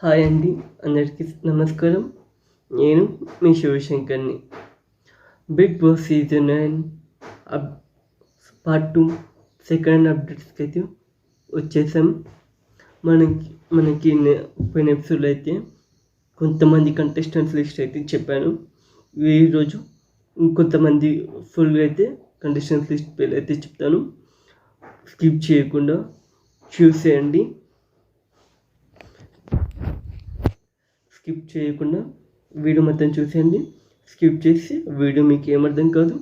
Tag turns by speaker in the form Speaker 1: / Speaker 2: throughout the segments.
Speaker 1: Hi అండి, అందరికీ నమస్కారం. నేను మీ శివశంకర్ని. Bigg boss season 9 part 2 second అప్డేట్స్కి అయితే వచ్చేసాం. మనకి పోయిన ఎపిసోడ్లో అయితే కొంతమంది కంటెస్టెంట్స్ లిస్ట్ అయితే చెప్పాను. ఈరోజు ఇంకొంతమంది ఫుల్గా అయితే కంటెస్టెంట్స్ లిస్ట్ పేర్లు అయితే చెప్తాను. స్కిప్ చేయకుండా చూసేయండి. స్కిప్ చేయకుండా వీడియో మొత్తం చూసేయండి. స్కిప్ చేసి వీడియో మీకు ఏమర్థం కాదు.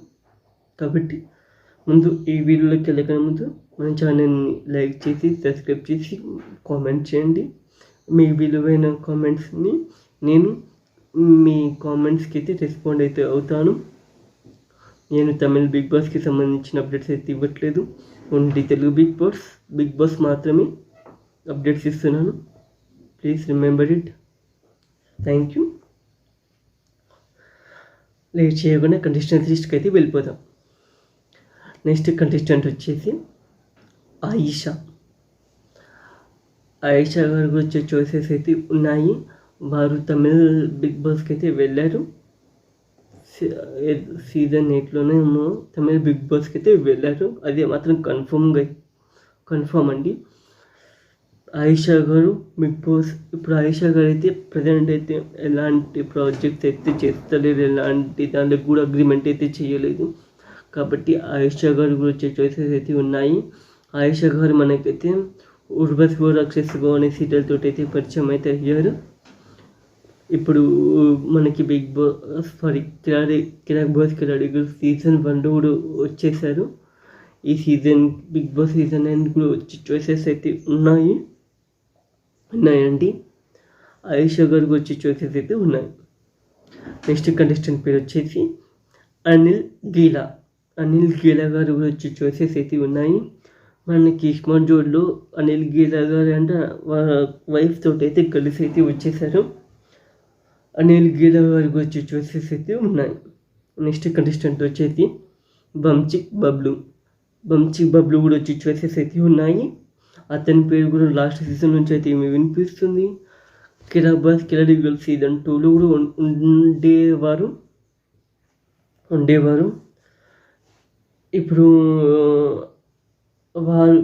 Speaker 1: కాబట్టి ముందు ఈ వీడియోలోకి వెళ్ళకనే ముందు మన ఛానల్ని లైక్ చేసి సబ్స్క్రైబ్ చేసి కామెంట్ చేయండి. మీ విలువైన కామెంట్స్ని నేను మీ కామెంట్స్కి అయితే రెస్పాండ్ అయితే అవుతాను. నేను తమిళ బిగ్ బాస్కి సంబంధించిన అప్డేట్స్ అయితే ఇవ్వట్లేదు. ఓన్లీ తెలుగు బిగ్ బాస్ మాత్రమే అప్డేట్స్ ఇస్తున్నాను. Please remember it. Thank you. Late చేయకుండా కంటెస్టెంట్ లిస్ట్కి అయితే వెళ్ళిపోతాం. నెక్స్ట్ కంటెస్టెంట్ వచ్చేసి ఆయిషా గారి గురించి చాయిసెస్ అయితే ఉన్నాయి. వారు తమిళ బిగ్ బాస్కి అయితే వెళ్ళారు. సీజన్ 8లోనే తమిళ బిగ్ బాస్కి అయితే వెళ్ళారు. అది మాత్రం కన్ఫర్మ్ అండి. ఆయిషా గారు బిగ్ బాస్ ఇప్పుడు ఆయిషా గారు అయితే ప్రజెంట్ అయితే ఎలాంటి ప్రాజెక్ట్స్ అయితే చేస్తలేరు, ఎలాంటి దాంట్లో కూడా అగ్రిమెంట్ అయితే చేయలేదు. కాబట్టి ఆయిషా గారు కూడా వచ్చే చాయిసెస్ అయితే ఉన్నాయి. ఆయిషా గారు మనకైతే ఉర్వశివో రాక్షసివో అనే సీరియల్తో అయితే పరిచయం అయితే అయ్యారు. ఇప్పుడు మనకి బిగ్ బాస్ కిరాక్ బాస్ కిరాడి సీజన్ 1 కూడా వచ్చేసారు. ఈ సీజన్ బిగ్ బాస్ సీజన్ 9 కూడా వచ్చే చాయిసెస్ అయితే ఉన్నాయండి. ఆయిషా గారికి వచ్చే చాయిసెస్ అయితే ఉన్నాయి. నెక్స్ట్ కంటెస్టెంట్ పేరు వచ్చేసి అనిల్ గీలా గారు కూడా వచ్చే చాయిసెస్ అయితే ఉన్నాయి. మనకి స్మార్ట్ జోడ్లో అనిల్ గీలా గారు అంటే వైఫ్ తోటి అయితే కలిసి అయితే వచ్చేసారు. అనిల్ గీలా గారికి వచ్చే చాయిసెస్ అయితే ఉన్నాయి. నెక్స్ట్ కంటెస్టెంట్ వచ్చేసి బంచిక్ బబ్లు కూడా వచ్చే చాయిసెస్ అయితే ఉన్నాయి. అతని పేరు కూడా లాస్ట్ సీజన్ నుంచి అయితే ఏమి వినిపిస్తుంది. కిరాడి గర్ల్ సీజన్ 2లో కూడా ఉండేవారు. ఇప్పుడు వారు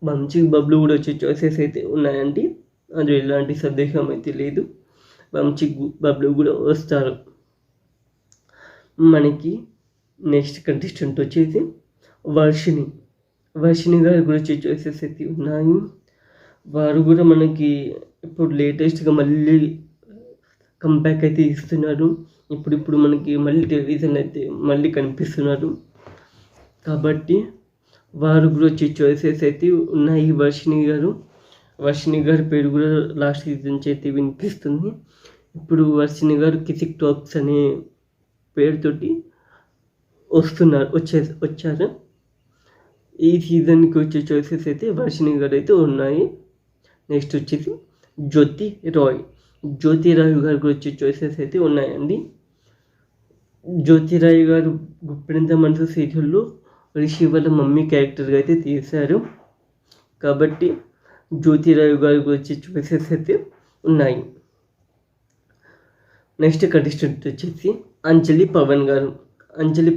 Speaker 1: బంచిక్ బబ్లు కూడా వచ్చే చాయిసెస్ అయితే ఉన్నాయండి. అది ఎలాంటి సందేహం అయితే లేదు. బంచిక్ బబ్లు కూడా వస్తారు. మనకి నెక్స్ట్ కంటెస్టెంట్ వచ్చేసి వర్షిణి గారి గురించి చాయిసెస్ అయితే ఉన్నాయి. వారు కూడా మనకి ఇప్పుడు లేటెస్ట్గా మళ్ళీ కంబ్యాక్ అయితే ఇస్తున్నారు. ఇప్పుడు మనకి మళ్ళీ టెలివిజన్ అయితే మళ్ళీ కనిపిస్తున్నారు. కాబట్టి వారు కూడా వచ్చే చాయిసెస్ అయితే ఉన్నాయి. వర్షిణి గారి పేరు కూడా లాస్ట్ సీజన్ నుంచి అయితే వినిపిస్తుంది. ఇప్పుడు వర్షిణి గారు కిసిక్ టాక్స్ అనే పేరుతోటి వచ్చారు. ఈ సీజన్కి వచ్చే చాయిసెస్ అయితే వర్షిణి గారు అయితే ఉన్నాయి. నెక్స్ట్ వచ్చేసి జ్యోతి రాయ్ గారికి వచ్చే చాయిసెస్ అయితే ఉన్నాయండి. జ్యోతి రాయ్ గారు గుప్పెడంత మనసు సీరియల్లో రిషి వాళ్ళ మమ్మీ క్యారెక్టర్గా అయితే తీశారు. కాబట్టి జ్యోతి రాయ్ గారికి వచ్చే చాయిసెస్ అయితే ఉన్నాయి. నెక్స్ట్ కంటెస్టెంట్ వచ్చేసి అంజలి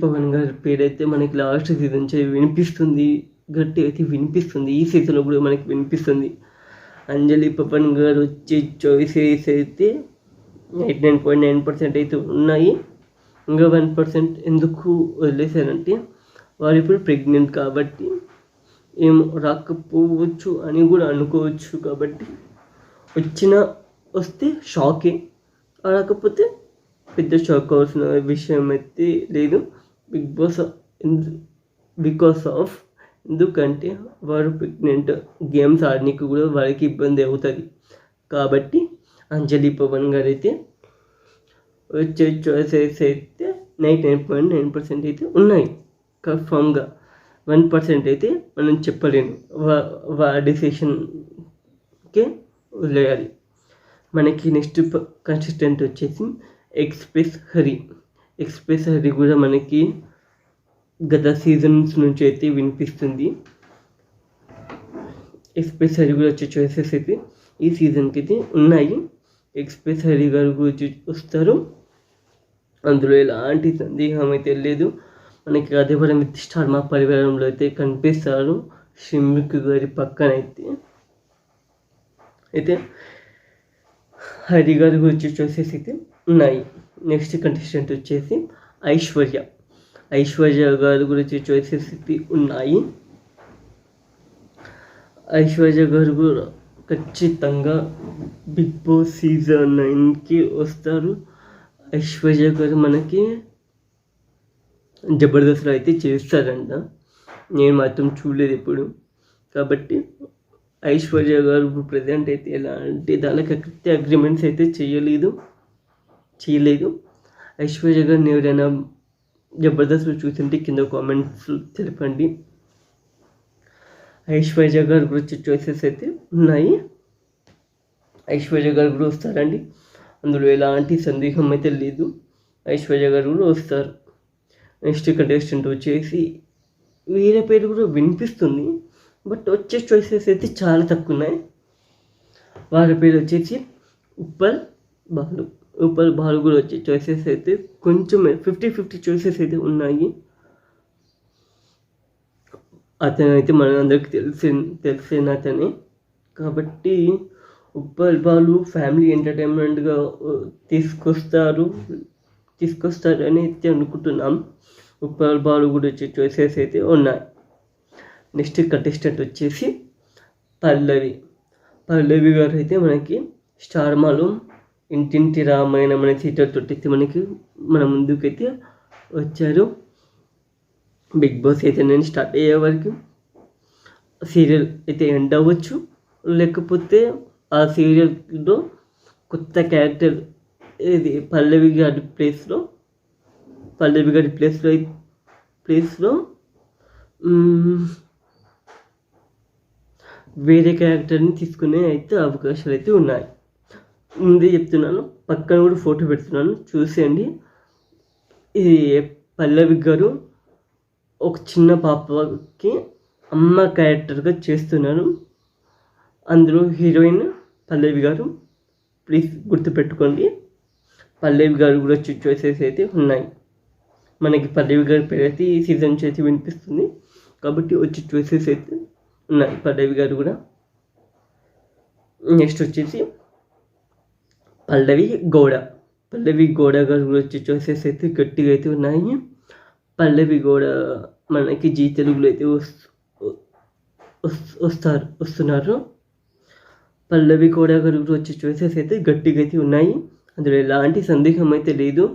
Speaker 1: పవన్ గారి పేరైతే మనకి లాస్ట్ సీజన్ నుంచి వినిపిస్తుంది. గట్టి అయితే వినిపిస్తుంది. ఈ సీజన్లో కూడా మనకి వినిపిస్తుంది. అంజలి పవన్ గారు వచ్చే చాయిసెస్ అయితే 99.9% అయితే ఉన్నాయి. ఇంకా 1% ఎందుకు వదిలేశారంటే వారు ఇప్పుడు ప్రెగ్నెంట్ కాబట్టి ఏమో రాకపోవచ్చు అని కూడా అనుకోవచ్చు. కాబట్టి వస్తే షాకే, రాకపోతే పెద్ద షాక్ కావాల్సిన విషయం అయితే లేదు. బిగ్ బాస్ ఎందుకంటే వారు ప్రెగ్నెంట్, గేమ్స్ ఆడడానికి కూడా వారికి ఇబ్బంది అవుతుంది. కాబట్టి అంజలి పవన్ గారు అయితే వచ్చే చాయిసెస్ అయితే 99.9% అయితే ఉన్నాయి. కన్ఫామ్గా 1% అయితే మనం చెప్పలేము. డెసిషన్కే వదిలేయాలి. మనకి నెక్స్ట్ కంటెస్టెంట్ వచ్చేసి ఎక్స్ప్రెస్ హరి కూడా మనకి గత సీజన్స్ నుంచి అయితే వినిపిస్తుంది. ఎక్స్ప్రెస్ హరి కూడా వచ్చే చాయిసెస్ అయితే ఈ సీజన్కి అయితే ఉన్నాయి. ఎక్స్ప్రెస్ హరి గారు గురించి వస్తారు, అందులో ఎలాంటి సందేహం అయితే లేదు. మనకి అదేవిధంగా విత్ స్టార్ మా పరివారంలో అయితే కనిపిస్తారు షిమ్మిక్ గారి పక్కన అయితే హరి గారి గురించి చూసేసి అయితే ఉన్నాయి. నెక్స్ట్ కంటెస్టెంట్ వచ్చేసి ఐశ్వర్య గారి గురించి చూసేసి ఉన్నాయి. ఐశ్వర్య గారు కూడా ఖచ్చితంగా బిగ్ బాస్ సీజన్ 9కి వస్తారు. ఐశ్వర్య గారు మనకి జబర్దస్త్లో అయితే చేస్తారంట, నేను మాత్రం చూడలేదు ఎప్పుడు. కాబట్టి ఐశ్వర్య గారు ప్రజెంట్ అయితే ఎలాంటి దానికి అగ్రిమెంట్స్ అయితే చేయలేదు. ఐశ్వర్య గారిని ఎవరైనా జబర్దస్త్లో చూస్తుంటే కింద కామెంట్స్ తెలపండి. ఐశ్వర్య గారి గురించి చాయిసెస్ అయితే ఉన్నాయి. ఐశ్వర్య గారు కూడా వస్తారండి, అందులో ఎలాంటి సందేహం అయితే లేదు. ఐశ్వర్య గారు కూడా వస్తారు. నెక్స్ట్ కంటెస్టెంట్ వచ్చేసి వేరే పేరు కూడా వినిపిస్తుంది, బట్ వచ్చే చాయిసెస్ అయితే చాలా తక్కువ ఉన్నాయి. వారి పేరు వచ్చేసి ఉప్పల్ బాలు కూడా వచ్చే చాయిసెస్ అయితే కొంచెం 50-50 చాయిసెస్ అయితే ఉన్నాయి. అతను అయితే మన అందరికి తెలిసిన అతనే. కాబట్టి ఉప్పల్ బాలు ఫ్యామిలీ ఎంటర్టైన్మెంట్గా తీసుకొస్తారని అయితే అనుకుంటున్నాం. ఉప్పల్ బాలు కూడా వచ్చే చాయిసెస్ అయితే ఉన్నాయి. నెక్స్ట్ కంటెస్టెంట్ వచ్చేసి పల్లవి గారు అయితే మనకి స్టార్ మాలో ఇంటింటి రామాయణం అనే సీరియల్ తోటి మనకి మన ముందుకైతే వచ్చారు. బిగ్ బాస్ అయితే నేను స్టార్ట్ అయ్యే వరకు సీరియల్ అయితే ఎండ్ అవ్వచ్చు, లేకపోతే ఆ సీరియల్లో కొత్త క్యారెక్టర్ ఇది పల్లవి గారి ప్లేస్లో వేరే క్యారెక్టర్ని తీసుకునే అయితే అవకాశాలు అయితే ఉన్నాయి. ముందే చెప్తున్నాను, పక్కన కూడా ఫోటో పెడుతున్నాను, చూసేయండి. ఇది పల్లవి గారు ఒక చిన్న పాపకి అమ్మ క్యారెక్టర్గా చేస్తున్నారు. అందులో హీరోయిన్ పల్లవి గారు, ప్లీజ్ గుర్తుపెట్టుకోండి. పల్లవి గారు కూడా చాయిసెస్ అయితే ఉన్నాయి. మనకి పల్లవి గారి పేరు అయితే ఈ సీజన్ చేసి వినిపిస్తుంది, కాబట్టి వచ్చే చాయిసెస్ అయితే ఉన్నాయి పల్లవి గారు కూడా. నెక్స్ట్ వచ్చేసి పల్లవి గౌడ గారు కూడా వచ్చే చాయిసెస్ అయితే గట్టిగా అయితే ఉన్నాయి. పల్లవి గౌడ మనకి జీ తెలుగులో అయితే వస్తున్నారు. పల్లవి గౌడ గారు వచ్చే చాయిసెస్ అయితే గట్టిగా అయితే ఉన్నాయి, అందులో ఎలాంటి సందేహం అయితే లేదు.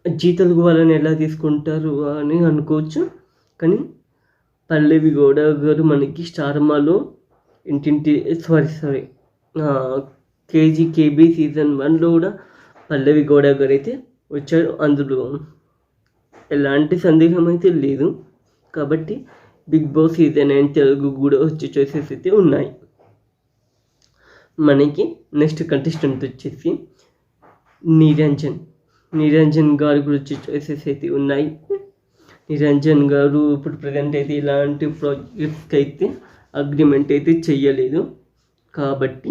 Speaker 1: జీ తెలుగు వాళ్ళని ఎలా తీసుకుంటారు అని అనుకోవచ్చు, కానీ పల్లవి గౌడ గారు మనకి స్టార్ మాలో కేబీ సీజన్ 1లో కూడా పల్లవి గౌడ గారు అయితే వచ్చారు, అందులో ఎలాంటి సందేహం అయితే లేదు. కాబట్టి బిగ్ బాస్ సీజన్ 9 తెలుగు కూడా వచ్చే చాయిసెస్ అయితే ఉన్నాయి. మనకి నెక్స్ట్ కంటెస్టెంట్ వచ్చేసి నిరంజన్ గారి గురించి చాయిసెస్ అయితే ఉన్నాయి. నిరంజన్ గారు ఇప్పుడు ప్రజెంట్ అయితే ఇలాంటి ప్రాజెక్ట్స్కి అయితే అగ్రిమెంట్ అయితే చెయ్యలేదు, కాబట్టి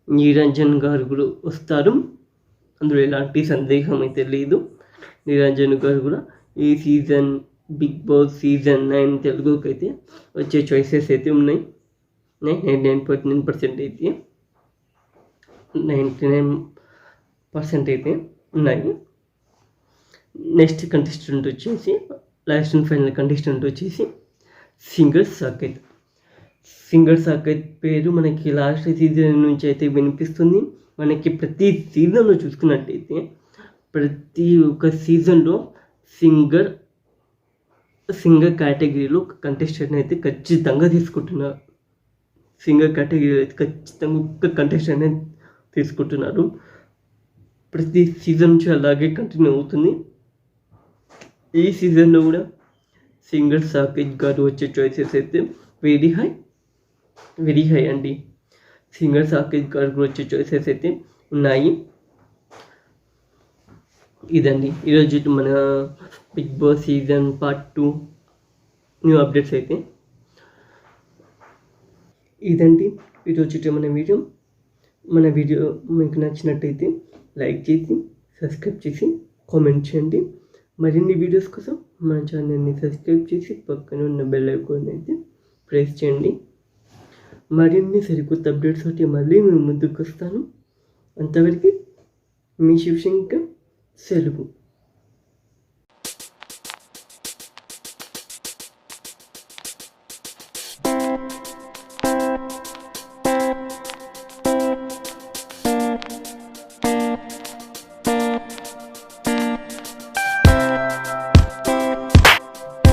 Speaker 1: నిరంజన్ గారు కూడా వస్తారు, అందులో ఎలాంటి సందేహం అయితే లేదు. నిరంజన్ గారు కూడా ఈ సీజన్ బిగ్ బాస్ సీజన్ 9 తెలుగుకి అయితే వచ్చే చాయిసెస్ అయితే ఉన్నాయి. 99% అయితే 99% అయితే ఉన్నాయి. నెక్స్ట్ కంటెస్టెంట్ వచ్చేసి లాస్ట్ అండ్ ఫైనల్ కంటెస్టెంట్ వచ్చేసి సింగర్ సాకేత్ పేరు మనకి లాస్ట్ సీజన్ నుంచి అయితే వినిపిస్తుంది. మనకి ప్రతి సీజన్లో చూసుకున్నట్టయితే ప్రతి ఒక్క సీజన్లో సింగర్ కేటగిరీలో కంటెస్టెంట్ అయితే ఖచ్చితంగా తీసుకుంటున్నారు. సింగర్ కేటగిరీలో అయితే ఖచ్చితంగా ఒక్క కంటెస్టెంట్ అయితే తీసుకుంటున్నారు. ప్రతి సీజన్ నుంచి అలాగే కంటిన్యూ అవుతుంది. ఈ సీజన్లో కూడా సింగర్ సాకేత్ గారు వచ్చే చాయిసెస్ అయితే వెరీ హై అండి. సింగర్ సాకేత్ గారు వచ్చే చాయిసెస్ అయితే ఉన్నాయి. ఇదండి ఈరోజు మన big boss season part 2 new updates అయితే ఇదండి ఈరోజు మన వీడియో మీకు నచ్చినట్టయితే లైక్ చేసి సబ్స్క్రైబ్ చేసి కామెంట్ చేయండి. మరిన్ని వీడియోస్ కోసం మన ఛానల్ని సబ్స్క్రైబ్ చేసి పక్కన ఉన్న బెల్ ఐకాన్ అయితే ప్రెస్ చేయండి. మరిన్ని సరికొత్త అప్డేట్స్ తోటి మళ్ళీ మేము ముందుకు వస్తాను. అంతవరకు మీ శివశంకర్ సెలవు.